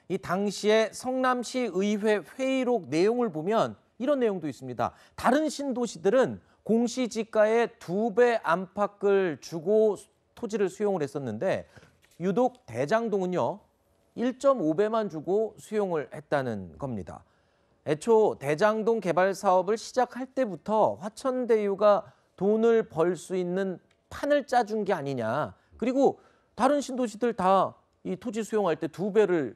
이 당시에 성남시 의회 회의록 내용을 보면 이런 내용도 있습니다. 다른 신도시들은 공시지가의 2배 안팎을 주고 토지를 수용을 했었는데 유독 대장동은요 1.5배만 주고 수용을 했다는 겁니다. 애초 대장동 개발 사업을 시작할 때부터 화천대유가 돈을 벌 수 있는 판을 짜준 게 아니냐. 그리고 다른 신도시들 다 이 토지 수용할 때 2배를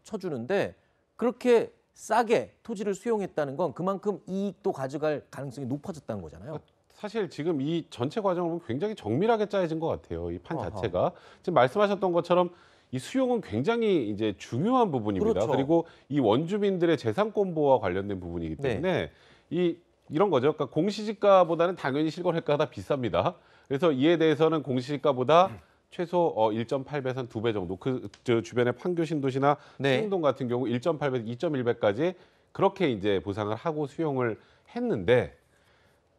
쳐주는데 그렇게 싸게 토지를 수용했다는 건 그만큼 이익도 가져갈 가능성이 높아졌다는 거잖아요. 사실 지금 이 전체 과정을 보면 굉장히 정밀하게 짜여진 것 같아요. 이 판 자체가. 지금 말씀하셨던 것처럼 이 수용은 굉장히 이제 중요한 부분입니다. 그렇죠. 그리고 이 원주민들의 재산권 보호와 관련된 부분이기 때문에 이런 거죠. 그러니까 공시지가보다는 당연히 실거래가가 비쌉니다. 그래서 이에 대해서는 공시지가보다 최소 1.8배에서 2배 정도. 저 주변의 판교 신도시나 신동 같은 경우 1.8배, 2.1배까지 그렇게 이제 보상을 하고 수용을 했는데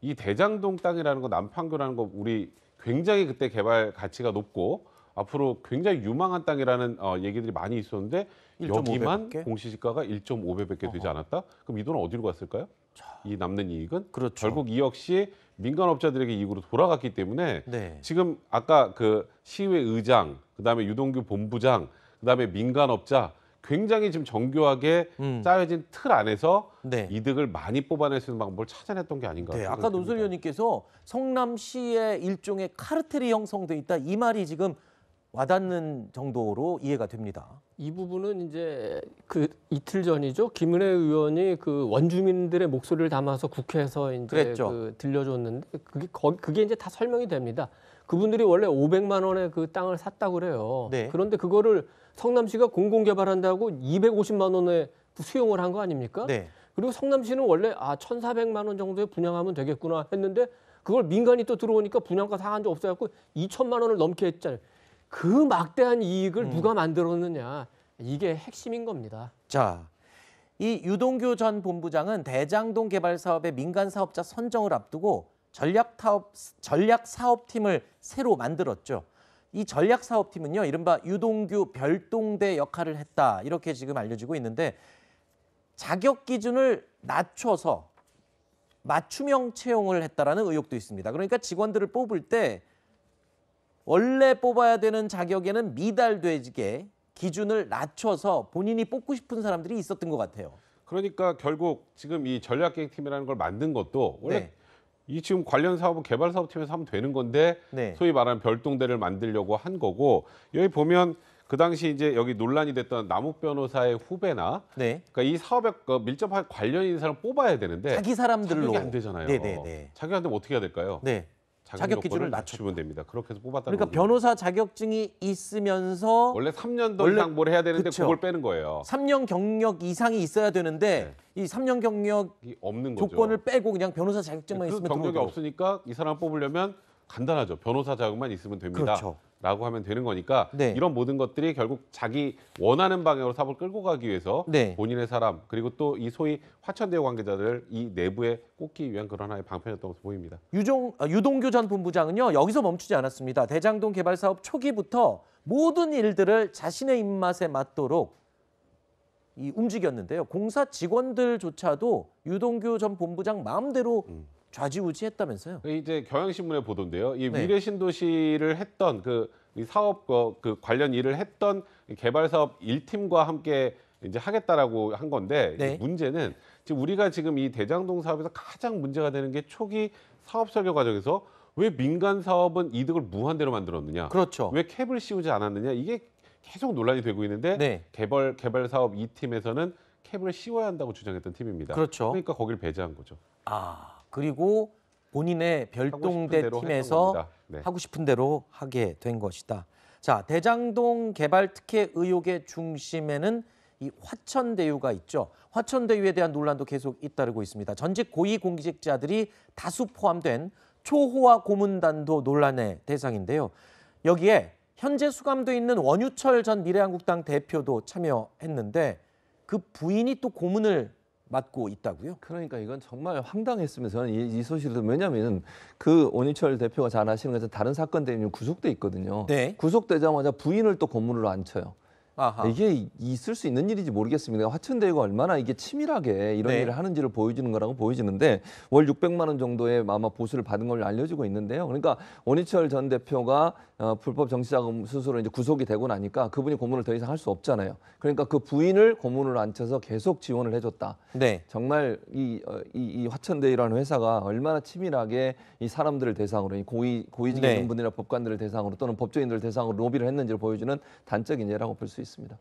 이 대장동 땅이라는 거, 남판교라는 거 우리 굉장히 그때 개발 가치가 높고 앞으로 굉장히 유망한 땅이라는 얘기들이 많이 있었는데 여기만 공시지가가 1.5배밖에 되지 않았다? 그럼 이 돈은 어디로 갔을까요? 이 남는 이익은 결국 이 역시 민간업자들에게 이익으로 돌아갔기 때문에 지금 아까 그 시의회 의장, 그다음에 유동규 본부장, 그다음에 민간업자 굉장히 지금 정교하게 짜여진 틀 안에서 이득을 많이 뽑아낼 수 있는 방법을 찾아냈던 게 아닌가. 아까 논설 위원님께서 성남시의 일종의 카르텔이 형성돼 있다 이 말이 지금 와닿는 정도로 이해가 됩니다. 이 부분은 이제 그 이틀 전이죠. 김은혜 의원이 그 원주민들의 목소리를 담아서 국회에서 이제 그 들려줬는데 그게 이제 다 설명이 됩니다. 그분들이 원래 500만 원에 그 땅을 샀다고 그래요. 그런데 그거를 성남시가 공공개발한다고 250만 원에 수용을 한 거 아닙니까? 그리고 성남시는 원래 1,400만 원 정도에 분양하면 되겠구나 했는데 그걸 민간이 또 들어오니까 분양가 상한제 없애갖고 2천만 원을 넘게 했잖아요. 그 막대한 이익을 누가 만들었느냐. 이게 핵심인 겁니다. 자, 이 유동규 전 본부장은 대장동 개발 사업의 민간 사업자 선정을 앞두고 전략 사업팀을 새로 만들었죠. 이 전략 사업팀은요, 이른바 유동규 별동대 역할을 했다. 이렇게 지금 알려지고 있는데 자격 기준을 낮춰서 맞춤형 채용을 했다라는 의혹도 있습니다. 그러니까 직원들을 뽑을 때 원래 뽑아야 되는 자격에는 미달되게 기준을 낮춰서 본인이 뽑고 싶은 사람들이 있었던 것 같아요. 그러니까 결국 지금 이 전략계획팀이라는 걸 만든 것도 원래 이 지금 관련 사업은 개발 사업팀에서 하면 되는 건데 소위 말하는 별동대를 만들려고 한 거고 여기 보면 그 당시 이제 여기 논란이 됐던 남욱 변호사의 후배나 그러니까 이 사업에 밀접하게 관련 있는 사람을 뽑아야 되는데 자기 사람들로 자격이 안 되잖아요. 자격이 안 되면 어떻게 해야 될까요? 자격 기준을 낮추면 됩니다. 그렇게 해서 뽑았다는 그러니까 변호사 자격증이 있으면서 원래 3년 더 이상 뭘 해야 되는데 그걸 빼는 거예요. 3년 경력 이상이 있어야 되는데 이 3년 경력이 없는 조건을 빼고 그냥 변호사 자격증만 있으면 경력이 없으니까 이 사람 뽑으려면 간단하죠. 변호사 자격만 있으면 됩니다. 라고 하면 되는 거니까 이런 모든 것들이 결국 자기 원하는 방향으로 사업을 끌고 가기 위해서 본인의 사람 그리고 또 이 소위 화천대유 관계자들을 이 내부에 꽂기 위한 그런 하나의 방편이었던 것으로 보입니다. 유동규 전 본부장은요. 여기서 멈추지 않았습니다. 대장동 개발 사업 초기부터 모든 일들을 자신의 입맛에 맞도록 움직였는데요. 공사 직원들조차도 유동규 전 본부장 마음대로 좌지우지했다면서요? 이제 경향신문의 보도인데요. 이 미래신도시를 했던 이 사업 그 관련 일을 했던 개발 사업 1팀과 함께 이제 하겠다라고 한 건데 문제는 지금 우리가 지금 이 대장동 사업에서 가장 문제가 되는 게 초기 사업 설계 과정에서 왜 민간 사업은 이득을 무한대로 만들었느냐? 왜 캡을 씌우지 않았느냐? 이게 계속 논란이 되고 있는데 개발 사업 2팀에서는 캡을 씌워야 한다고 주장했던 팀입니다. 그러니까 거기를 배제한 거죠. 그리고 본인의 별동대 팀에서 하고 싶은 대로 하게 된 것이다. 자, 대장동 개발 특혜 의혹의 중심에는 이 화천대유가 있죠. 화천대유에 대한 논란도 계속 잇따르고 있습니다. 전직 고위공직자들이 다수 포함된 초호화 고문단도 논란의 대상인데요. 여기에 현재 수감돼 있는 원유철 전 미래한국당 대표도 참여했는데 그 부인이 또 고문을 맡고 있다고요? 그러니까 이건 정말 황당했으면서 저는 이 소식을 왜냐하면 그 원유철 대표가 잘 아시는 것처럼 다른 사건 때문에 구속돼 있거든요. 구속되자마자 부인을 또 고문으로 앉혀요. 아하. 이게 있을 수 있는 일인지 모르겠습니다. 화천대유가 얼마나 이게 치밀하게 이런 네. 일을 하는지를 보여주는 거라고 보여지는데 월 600만 원 정도의 아마 보수를 받은 걸로 알려지고 있는데요. 그러니까 원희철 전 대표가 불법 정치자금 수수로 이제 구속이 되고 나니까 그분이 고문을 더 이상 할 수 없잖아요. 그러니까 그 부인을 고문으로 앉혀서 계속 지원을 해줬다. 네. 정말 이 화천대유라는 회사가 얼마나 치밀하게 이 사람들을 대상으로 이 고위직에 네. 있는 분이나 법관들을 대상으로 또는 법조인들을 대상으로 로비를 했는지를 보여주는 단적인 예라고 볼 수 있습니다.